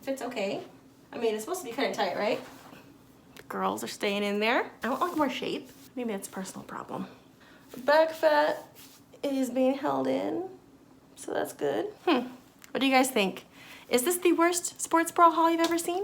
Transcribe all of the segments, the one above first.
Fits okay. I mean, it's supposed to be kind of tight, right? The girls are staying in there. I want like more shape. Maybe that's a personal problem. Back fat is being held in, so that's good. What do you guys think? Is this the worst sports bra haul you've ever seen?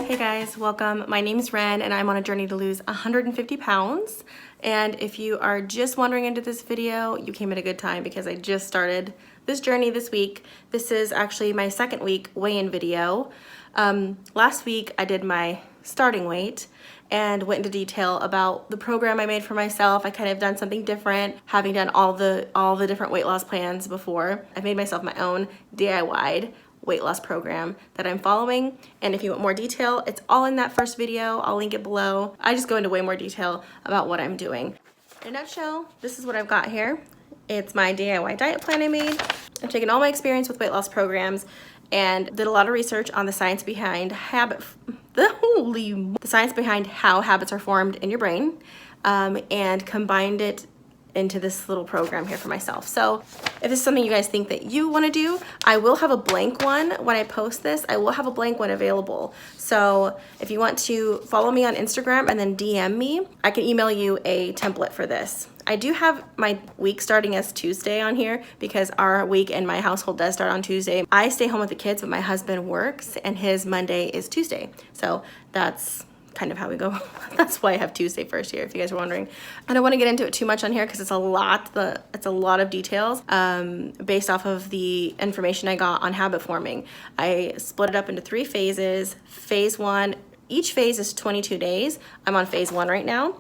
Hey guys, welcome. My name is Wren and I'm on a journey to lose 150 pounds. And if you are just wandering into this video, you came at a good time because I just started this journey this week. This is actually my second week weigh-in video. Last week I did my starting weight and went into detail about the program I made for myself. I kind of done something different, having done all the different weight loss plans before. I made myself my own DIY weight loss program that I'm following. And if you want more detail, it's all in that first video. I'll link it below. I just go into way more detail about what I'm doing. In a nutshell, this is what I've got here. It's my DIY diet plan I made. I've taken all my experience with weight loss programs and did a lot of research on the science behind the science behind how habits are formed in your brain, and combined it into this little program here for myself. So if this is something you guys think that you want to do, I will have a blank one when I post this. I will have a blank one available. So if you want to follow me on Instagram and then DM me, I can email you a template for this. I do have my week starting as Tuesday on here because our week in my household does start on Tuesday. I stay home with the kids, but my husband works and his Monday is Tuesday. So that's kind of how we go. That's why I have Tuesday first here, if you guys are wondering. I don't want to get into it too much on here because it's a lot of details based off of the information I got on habit forming. I split it up into 3 phases. Phase 1, each phase is 22 days. I'm on phase 1 right now.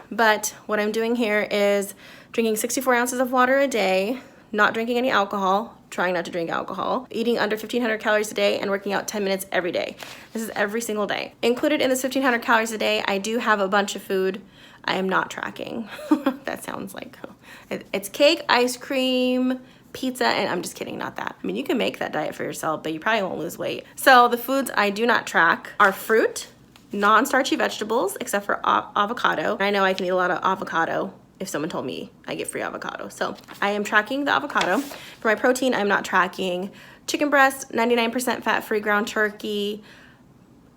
But what I'm doing here is drinking 64 ounces of water a day, not drinking any alcohol, trying not to drink alcohol, eating under 1,500 calories a day, and working out 10 minutes every day. This is every single day. Included in this 1,500 calories a day, I do have a bunch of food I am not tracking. That sounds like, it's cake, ice cream, pizza, and I'm just kidding, not that. I mean, you can make that diet for yourself, but you probably won't lose weight. So the foods I do not track are fruit, non-starchy vegetables, except for avocado. I know I can eat a lot of avocado. If someone told me I get free avocado. So I am tracking the avocado. For my protein, I'm not tracking chicken breast, 99% fat-free ground turkey,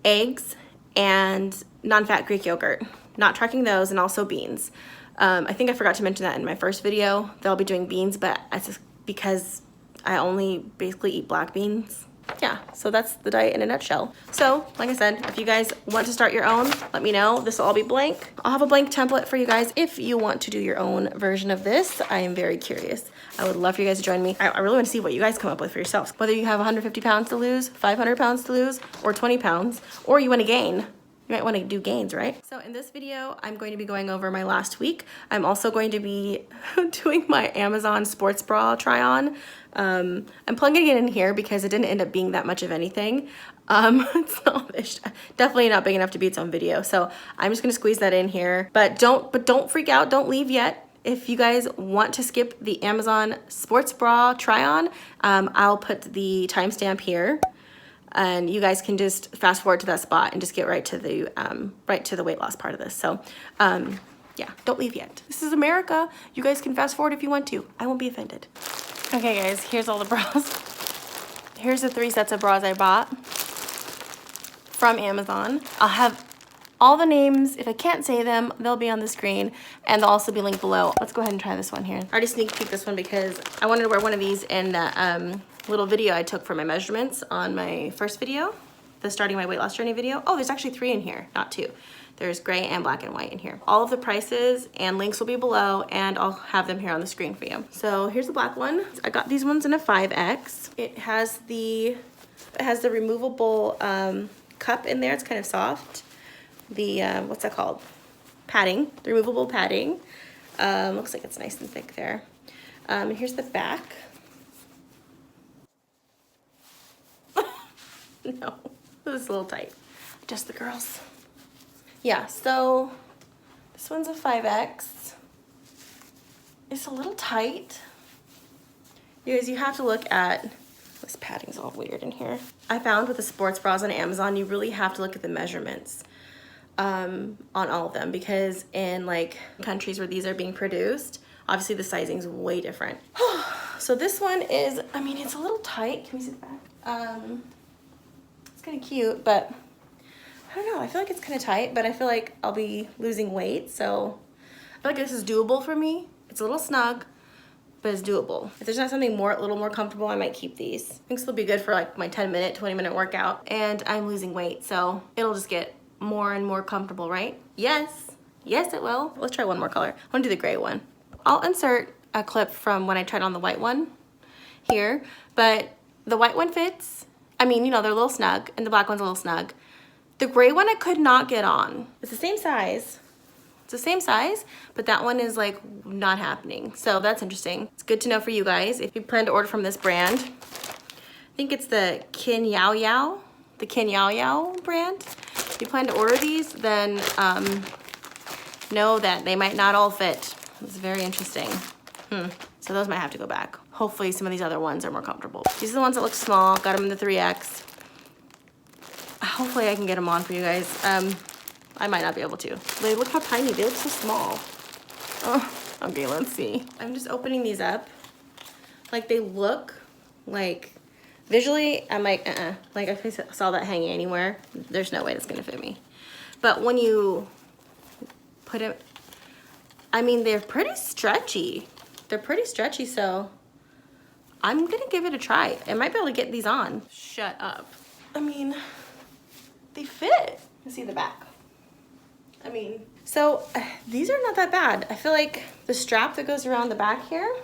eggs, and non-fat Greek yogurt. Not tracking those, and also beans. I think I forgot to mention that in my first video that I'll be doing beans, but it's just because I only basically eat black beans. Yeah, so that's the diet in a nutshell. So, like I said, if you guys want to start your own, let me know. This will all be blank. I'll have a blank template for you guys if you want to do your own version of this. I am very curious. I would love for you guys to join me. I really want to see what you guys come up with for yourselves. Whether you have 150 pounds to lose, 500 pounds to lose, or 20 pounds, or you want to gain. You might want to do gains, right? So in this video, I'm going to be going over my last week. I'm also going to be doing my Amazon sports bra try on. I'm plugging it in here because it didn't end up being that much of anything. It's definitely not big enough to be its own video. So I'm just gonna squeeze that in here. But don't freak out, don't leave yet. If you guys want to skip the Amazon sports bra try on, I'll put the timestamp here. And you guys can just fast forward to that spot and just get right to the weight loss part of this. So yeah, don't leave yet. This is America. You guys can fast forward if you want to. I won't be offended. Okay guys, here's all the bras. Here's the 3 sets of bras I bought from Amazon. I'll have all the names. If I can't say them, they'll be on the screen and they'll also be linked below. Let's go ahead and try this one here. I already sneak peeked this one because I wanted to wear one of these in that little video I took for my measurements on my first video, the starting my weight loss journey video. Oh, there's actually 3 in here, not 2. There's gray and black and white in here. All of the prices and links will be below, and I'll have them here on the screen for you. So here's the black one. I got these ones in a 5X. It has the removable cup in there. It's kind of soft. The what's that called? Padding. The removable padding. Looks like it's nice and thick there. And here's the back. No, this is a little tight. Just the girls. Yeah, so this one's a 5X. It's a little tight. You guys, you have to look at, this padding's all weird in here. I found with the sports bras on Amazon, you really have to look at the measurements. on all of them, because in like countries where these are being produced, obviously the sizing is way different. So this one is, I mean, it's a little tight. Can we see the back? It's kind of cute, but I don't know. I feel like it's kind of tight, but I feel like I'll be losing weight. So I feel like this is doable for me. It's a little snug, but it's doable. If there's not something a little more comfortable, I might keep these. I think this will be good for like my 10-minute, 20-minute workout. And I'm losing weight, so it'll just get more and more comfortable, right? Yes, yes it will. Let's try one more color. I wanna do the gray one. I'll insert a clip from when I tried on the white one here, but the white one fits. I mean, you know, they're a little snug, and the black one's a little snug. The gray one I could not get on. It's the same size. It's the same size, but that one is like not happening. So that's interesting. It's good to know for you guys if you plan to order from this brand. I think it's the KINYAOYAO, the KINYAOYAO brand. If you plan to order these, then know that they might not all fit. It's very interesting. So those might have to go back. Hopefully some of these other ones are more comfortable. These are the ones that look small. Got them in the 3X. Hopefully I can get them on for you guys. I might not be able to. Like, look how tiny. They look so small. Oh, okay, let's see. I'm just opening these up. Like, they look like, visually, I'm like, Like, if I saw that hanging anywhere, there's no way that's gonna fit me. But when you put it, I mean, they're pretty stretchy. They're pretty stretchy, so I'm gonna give it a try. I might be able to get these on. Shut up. I mean, they fit. Let's see the back. I mean, so these are not that bad. I feel like the strap that goes around the back here,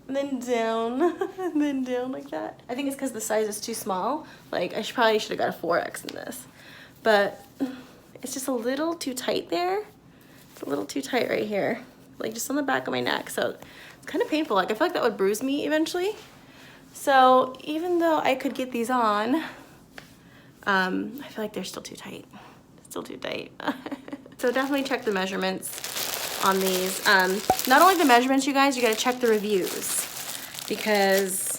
and then down, and then down like that. I think it's because the size is too small. Like, I probably should have got a 4X in this. But it's just a little too tight there. It's a little too tight right here. Like, just on the back of my neck. So it's kind of painful. Like, I feel like that would bruise me eventually. So even though I could get these on, I feel like they're still too tight. Still too tight. So definitely check the measurements on these. Not only the measurements, you guys, you gotta check the reviews, because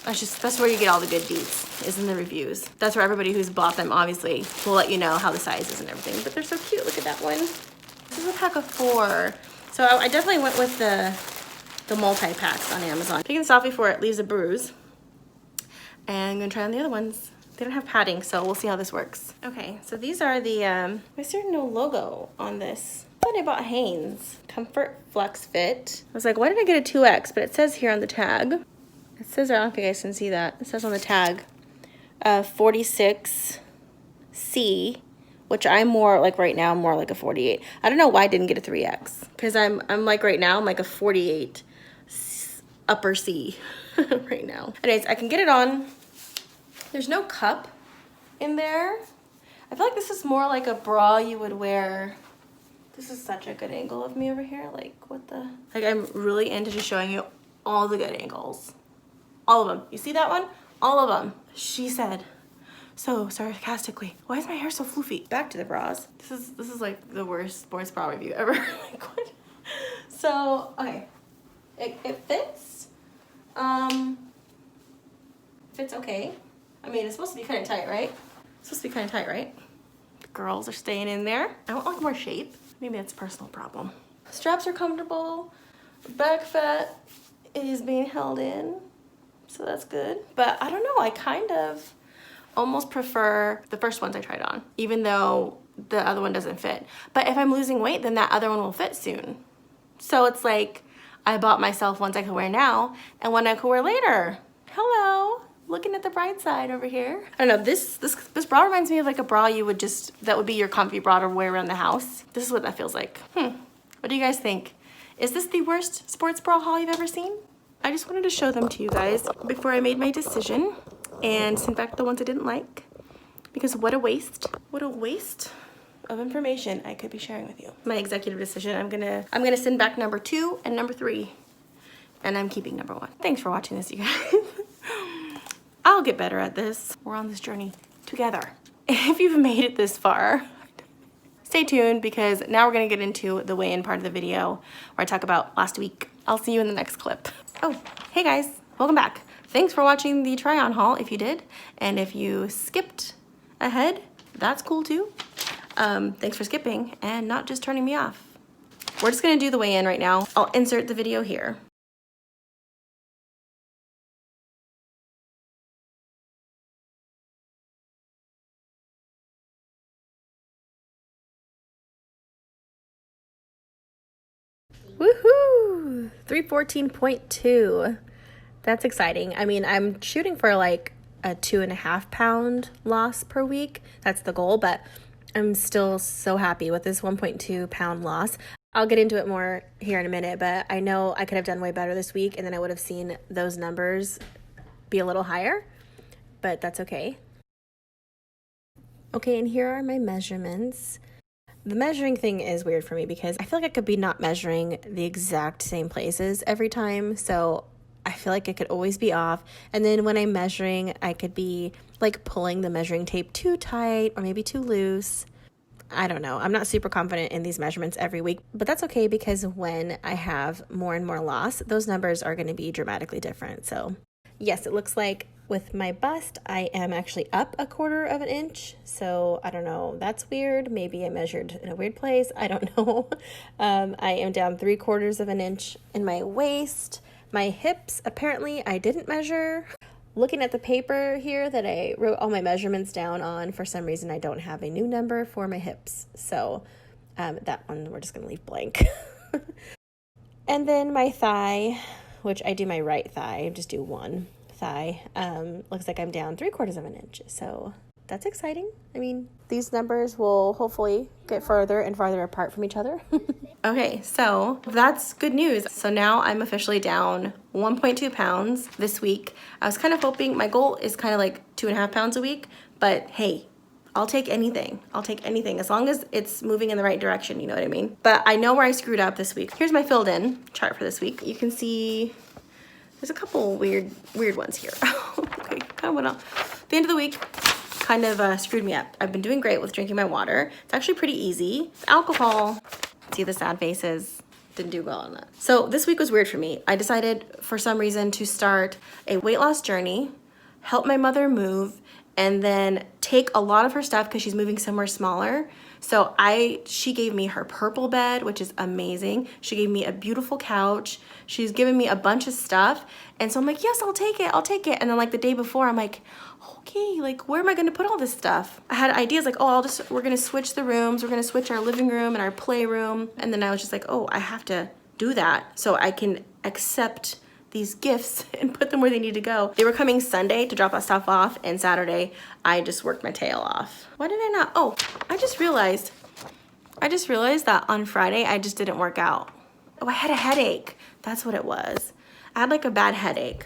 that's where you get all the good deets, is in the reviews. That's where everybody who's bought them obviously will let you know how the size is and everything. But they're so cute. Look at that one. This is a pack of 4. So I definitely went with the multi-packs on Amazon. Taking this off before it leaves a bruise. And I'm gonna try on the other ones. They don't have padding, so we'll see how this works. Okay, so these are the, why is there no logo on this? I thought I bought Hanes. Comfort Flex Fit. I was like, why did I get a 2X? But it says here on the tag, it says, I don't know if you guys can see that. It says on the tag, 46C, which I'm more, like right now, I'm more like a 48. I don't know why I didn't get a 3X. Because I'm like right now, I'm like a 48 upper C right now. Anyways, I can get it on. There's no cup in there. I feel like this is more like a bra you would wear. This is such a good angle of me over here. Like, what the? Like, I'm really into just showing you all the good angles. All of them. You see that one? All of them. She said so sarcastically, why is my hair so floofy? Back to the bras. This is like the worst sports bra review ever. Like, what? So, okay. It fits. Fits okay. I mean, it's supposed to be kind of tight, right? It's supposed to be kind of tight, right? The girls are staying in there. I want like more shape. Maybe that's a personal problem. Straps are comfortable. Back fat is being held in, so that's good. But I don't know, I kind of almost prefer the first ones I tried on, even though the other one doesn't fit. But if I'm losing weight, then that other one will fit soon. So it's like, I bought myself ones I can wear now and one I can wear later. Hello. Looking at the bright side over here. I don't know, this bra reminds me of like a bra you would that would be your comfy bra to wear around the house. This is what that feels like. What do you guys think? Is this the worst sports bra haul you've ever seen? I just wanted to show them to you guys before I made my decision and send back the ones I didn't like, because what a waste. What a waste of information I could be sharing with you. My executive decision, I'm gonna send back number 2 and number 3, and I'm keeping number 1. Thanks for watching this, you guys. I'll get better at this. We're on this journey together. If you've made it this far, stay tuned, because now we're gonna get into the weigh-in part of the video where I talk about last week. I'll see you in the next clip. Oh, hey guys, welcome back. Thanks for watching the try-on haul if you did, and if you skipped ahead, that's cool too. Thanks for skipping and not just turning me off. We're just gonna do the weigh-in right now. I'll insert the video here. Woohoo! 314.2. That's exciting. I mean, I'm shooting for like a 2.5 pound loss per week. That's the goal, but I'm still so happy with this 1.2 pound loss. I'll get into it more here in a minute, but I know I could have done way better this week, and then I would have seen those numbers be a little higher, but that's okay. Okay, and here are my measurements. The measuring thing is weird for me because I feel like I could be not measuring the exact same places every time, so I feel like it could always be off. And then when I'm measuring, I could be like pulling the measuring tape too tight or maybe too loose. I don't know. I'm not super confident in these measurements every week, but that's okay because when I have more and more loss, those numbers are going to be dramatically different. So yes, it looks like with my bust, I am actually up 1/4 of an inch. So I don't know. That's weird. Maybe I measured in a weird place. I don't know. I am down 3/4 of an inch in my waist. My hips, apparently I didn't measure. Looking at the paper here that I wrote all my measurements down on, for some reason I don't have a new number for my hips. So that one we're just going to leave blank. And then my thigh, which I do my right thigh, just do one thigh. Looks like I'm down 3/4 of an inch. So that's exciting. I mean, these numbers will hopefully get further and farther apart from each other. Okay, so that's good news. So now I'm officially down 1.2 pounds this week. I was kind of hoping, my goal is kind of like 2.5 pounds a week, but hey, I'll take anything. I'll take anything as long as it's moving in the right direction, you know what I mean? But I know where I screwed up this week. Here's my filled in chart for this week. You can see there's a couple weird ones here. Okay, kind of went off. The end of the week kind of screwed me up. I've been doing great with drinking my water. It's actually pretty easy. Alcohol, see the sad faces, didn't do well on that. So this week was weird for me. I decided for some reason to start a weight loss journey, help my mother move, and then take a lot of her stuff because she's moving somewhere smaller. So she gave me her purple bed, which is amazing. She gave me a beautiful couch. She's given me a bunch of stuff. And so I'm like, yes, I'll take it. I'll take it. And then like the day before, I'm like, okay, like where am I going to put all this stuff? I had ideas like, oh, we're going to switch the rooms. We're going to switch our living room and our playroom. And then I was just like, oh, I have to do that so I can accept these gifts and put them where they need to go. They were coming Sunday to drop our stuff off, and Saturday I just worked my tail off. Why did I not? Oh, I just realized that on Friday I just didn't work out. Oh, I had a headache. That's what it was. I had like a bad headache.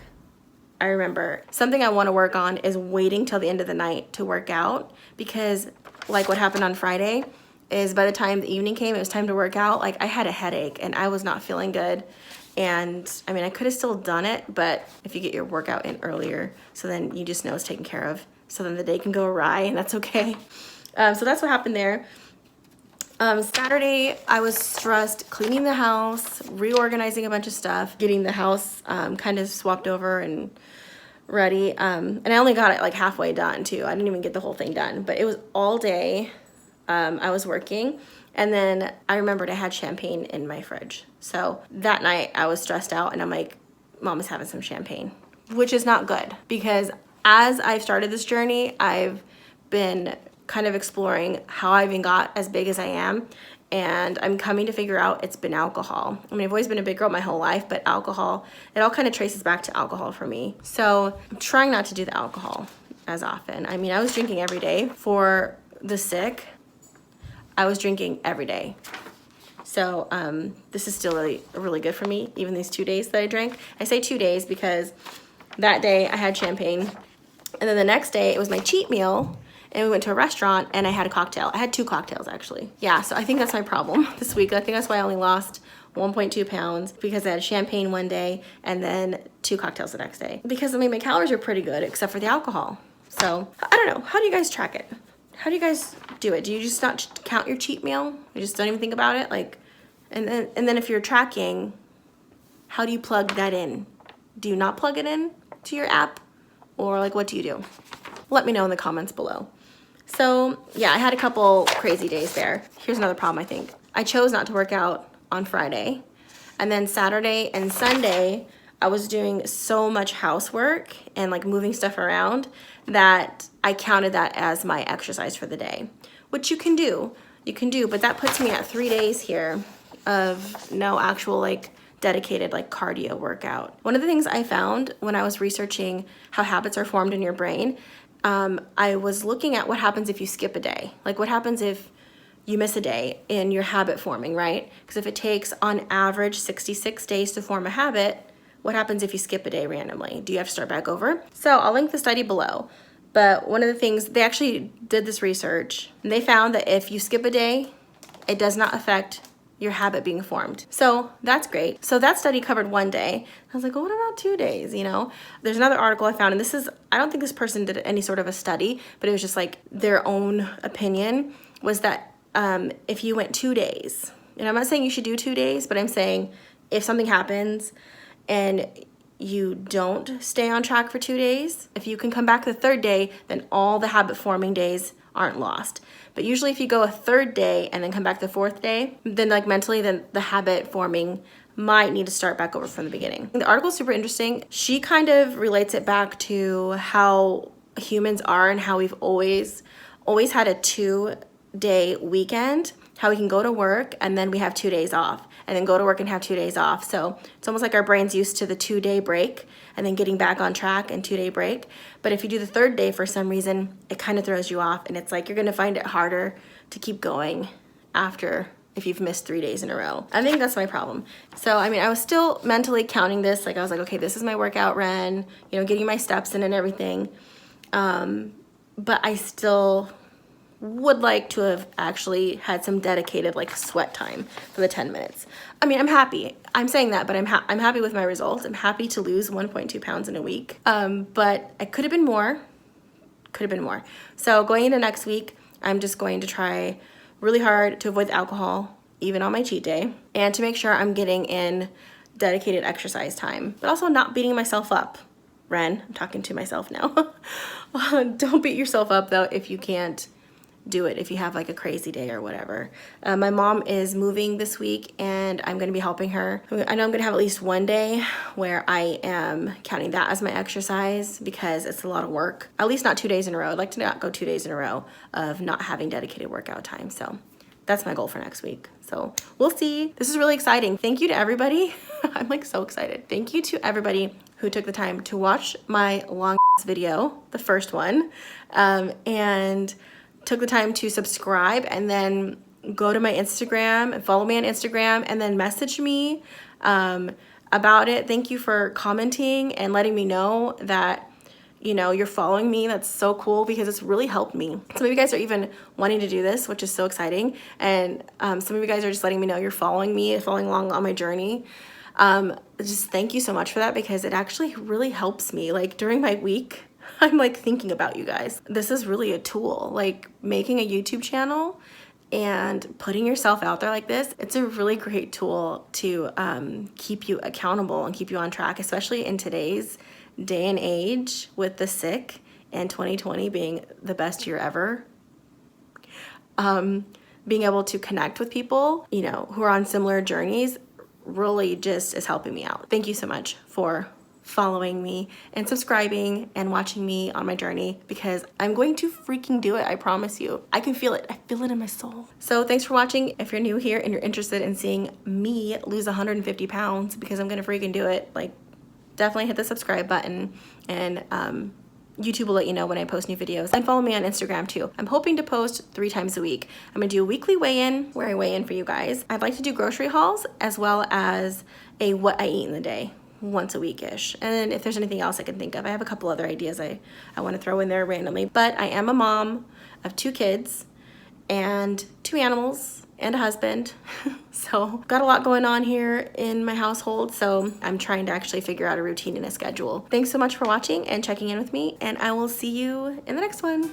I remember something I want to work on is waiting till the end of the night to work out, because like what happened on Friday is by the time the evening came, it was time to work out. Like I had a headache and I was not feeling good. And I mean, I could have still done it, but if you get your workout in earlier, so then you just know it's taken care of. So then the day can go awry, and that's okay. So that's what happened there. Saturday, I was stressed cleaning the house, reorganizing a bunch of stuff, getting the house kind of swapped over and ready. And I only got it like halfway done too. I didn't even get the whole thing done, but it was all day. I was working. And then I remembered I had champagne in my fridge. So that night I was stressed out and I'm like, Mom is having some champagne, which is not good, because as I've started this journey, I've been kind of exploring how I even got as big as I am. And I'm coming to figure out it's been alcohol. I mean, I've always been a big girl my whole life, but alcohol, it all kind of traces back to alcohol for me. So I'm trying not to do the alcohol as often. I mean, I was drinking every day. For the sick, I was drinking every day. So this is still really good for me, even these 2 days that I drank. I say 2 days because that day I had champagne, and then the next day it was my cheat meal, and we went to a restaurant and I had a cocktail. I had 2 cocktails actually. Yeah, so I think that's my problem this week. I think that's why I only lost 1.2 pounds, because I had champagne one day and then 2 cocktails the next day. Because I mean, my calories are pretty good except for the alcohol. So I don't know, how do you guys track it? How do you guys do it? Do you just not count your cheat meal? You just don't even think about it? Like, and then if you're tracking, how do you plug that in? Do you not plug it in to your app? Or like, what do you do? Let me know in the comments below. So yeah, I had a couple crazy days there. Here's another problem, I think. I chose not to work out on Friday. And then Saturday and Sunday, I was doing so much housework and like moving stuff around that I counted that as my exercise for the day, which you can do, but that puts me at 3 days here of no actual like dedicated like cardio workout. One of the things I found when I was researching how habits are formed in your brain, I was looking at what happens if you skip a day. Like what happens if you miss a day in your habit forming, right? Because if it takes on average 66 days to form a habit, what happens if you skip a day randomly? Do you have to start back over? So I'll link the study below. But one of the things, they actually did this research and they found that if you skip a day, it does not affect your habit being formed. So that's great. So that study covered 1 day. I was like, well, what about 2 days, you know? There's another article I found, and this is, I don't think this person did any sort of a study, but it was just like their own opinion, was that if you went 2 days, and I'm not saying you should do 2 days, but I'm saying if something happens and you don't stay on track for 2 days, if you can come back the 3rd day, then all the habit forming days aren't lost. But usually if you go a 3rd day and then come back the 4th day, then like mentally, then the habit forming might need to start back over from the beginning. The article is super interesting. She kind of relates it back to how humans are and how we've always had a 2-day weekend, how we can go to work and then we have 2 days off, and then go to work and have 2 days off. So it's almost like our brain's used to the 2-day break and then getting back on track and 2-day break. But if you do the 3rd day for some reason, it kind of throws you off, and it's like you're gonna find it harder to keep going after if you've missed 3 days in a row. I think that's my problem. So, I mean, I was still mentally counting this. Like I was like, okay, this is my workout, Wren, you know, getting my steps in and everything. But I still would like to have actually had some dedicated like sweat time for the 10 minutes. I mean, I'm happy. I'm saying that, but I'm happy with my results. I'm happy to lose 1.2 pounds in a week. But I could have been more. So going into next week, I'm just going to try really hard to avoid the alcohol, even on my cheat day, and to make sure I'm getting in dedicated exercise time, but also not beating myself up. Wren, I'm talking to myself now. Don't beat yourself up though if you can't do it, if you have like a crazy day or whatever. My mom is moving this week and I'm gonna be helping her. I know I'm gonna have at least 1 day where I am counting that as my exercise because it's a lot of work. At least not 2 days in a row. I'd like to not go 2 days in a row of not having dedicated workout time. So that's my goal for next week. So we'll see. This is really exciting. Thank you to everybody. I'm like so excited. Thank you to everybody who took the time to watch my long video, the first one, and took the time to subscribe and then go to my Instagram and follow me on Instagram and then message me about it. Thank you for commenting and letting me know that, you know, you're following me. That's so cool because it's really helped me. Some of you guys are even wanting to do this, which is so exciting. And some of you guys are just letting me know you're following me, following along on my journey. Just thank you so much for that because it actually really helps me. Like during my week, I'm like thinking about you guys. This is really a tool, like making a YouTube channel and putting yourself out there like this. It's a really great tool to keep you accountable and keep you on track, especially in today's day and age with the sick and 2020 being the best year ever. Being able to connect with people, you know, who are on similar journeys really just is helping me out. Thank you so much for following me and subscribing and watching me on my journey because I'm going to freaking do it. I promise you. I can feel it. I feel it in my soul. So thanks for watching. If you're new here and you're interested in seeing me lose 150 pounds because I'm going to freaking do it, like definitely hit the subscribe button and YouTube will let you know when I post new videos. And follow me on Instagram too. I'm hoping to post 3 times a week. I'm gonna do a weekly weigh-in where I weigh in for you guys. I'd like to do grocery hauls as well as a what I eat in the day once a week-ish. And then if there's anything else I can think of, I have a couple other ideas I want to throw in there randomly. But I am a mom of 2 kids and 2 animals and a husband. So got a lot going on here in my household. So I'm trying to actually figure out a routine and a schedule. Thanks so much for watching and checking in with me, and I will see you in the next one.